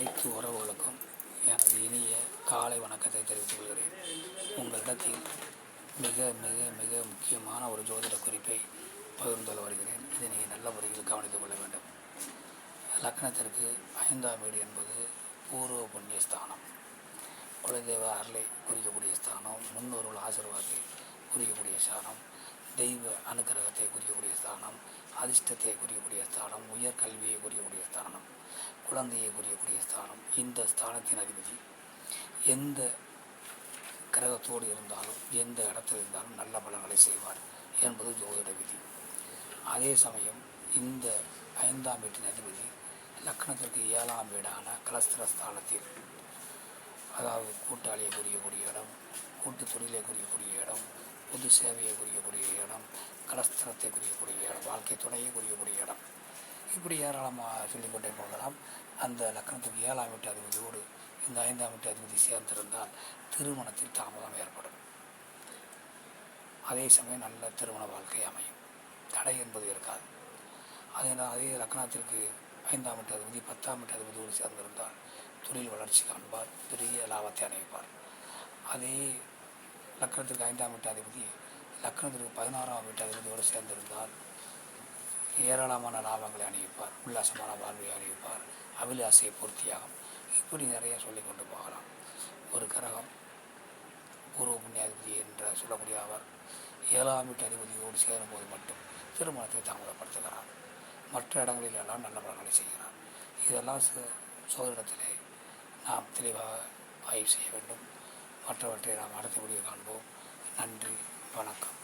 அனைத்து உறவுகளுக்கும் எனது இனிய காலை வணக்கத்தை தெரிவித்துக் கொள்கிறேன். உங்களிடத்தில் மிக மிக மிக முக்கியமான ஒரு ஜோதிட குறிப்பை பகிர்ந்து வருகிறேன். இதை நீங்கள் நல்ல முறையில் கவனித்துக் கொள்ள வேண்டும். லக்னத்திற்கு 5ஆம் வீடு என்பது பூர்வ புண்ணிய ஸ்தானம், குலதெய்வ அருளை குறிக்கக்கூடிய ஸ்தானம், முன்னோர்கள் ஆசீர்வாதத்தை குறிக்கக்கூடிய ஸ்தானம், தெய்வ அனுக்கிரகத்தை குறிக்கக்கூடிய ஸ்தானம், அதிர்ஷ்டத்தை குறிக்கக்கூடிய ஸ்தானம், உயர்கல்வியை குறிக்கக்கூடிய ஸ்தானம், குழந்தையை குறிக்கக்கூடிய ஸ்தானம். இந்த ஸ்தானத்தின் அதிபதி எந்த கிரகத்தோடு இருந்தாலும் எந்த இடத்தில் இருந்தாலும் நல்ல பலன்களை செய்வார் என்பது ஜோதிட விதி. அதே சமயம் இந்த 5ஆம் வீட்டின் அதிபதி லக்னத்திற்கு 7ஆம் வீடான கலஸ்திர ஸ்தானத்தில், அதாவது கூட்டாளியை குறிக்கக்கூடிய இடம், கூட்டு தொழிலை குறிக்கக்கூடிய இடம், பொது சேவையை குறிக்கக்கூடிய இடம், கலஸ்திரத்தை குறிக்கக்கூடிய இடம், வாழ்க்கை துணையை குறிக்கக்கூடிய இடம், இப்படி ஏராளமாக சொல்லிக்கொண்டே போகலாம். அந்த லக்னத்துக்கு 7ஆம் வீட்டு அதிபதியோடு இந்த 5ஆம் வீட்டு அதிபதி சேர்ந்திருந்தால் திருமணத்தில் தாமதம் ஏற்படும். அதே சமயம் நல்ல திருமண வாழ்க்கை அமையும், தடை என்பது இருக்காது. அதே லக்னத்திற்கு 5ஆம் வீட்டு அதிபதி 10ஆம் வீட்டு அதிபதியோடு சேர்ந்திருந்தால் தொழில் வளர்ச்சி காண்பார், பெரிய லாபத்தை அடைவார். அதே லக்னத்திற்கு 5ஆம் வீட்டு அதிபதி லக்னத்திற்கு 16ஆம் வீட்டு அதிபதியோடு சேர்ந்திருந்தால் ஏராளமான லாபங்களை அணிவிப்பார், உல்லாசமான வாழ்வை அணிவிப்பார், அபிலாசையை பூர்த்தியாகும். இப்படி நிறைய சொல்லிக் கொண்டு போகலாம். ஒரு கிரகம் பூர்வ புண்ணியாதிபதி என்று சொல்லக்கூடிய அவர் 7ஆம் வீட்டு அதிபதியோடு சேரும்போது மட்டும் திருமணத்தை தாமதப்படுத்துகிறார். மற்ற இடங்களில் எல்லாம் நல்ல பலன்களை செய்கிறார். இதெல்லாம் சோதனத்திலே நாம் தெளிவாக ஆய்வு செய்ய வேண்டும். மற்றவற்றை நாம் அடுத்த வீடியோ காண்போம். நன்றி, வணக்கம்.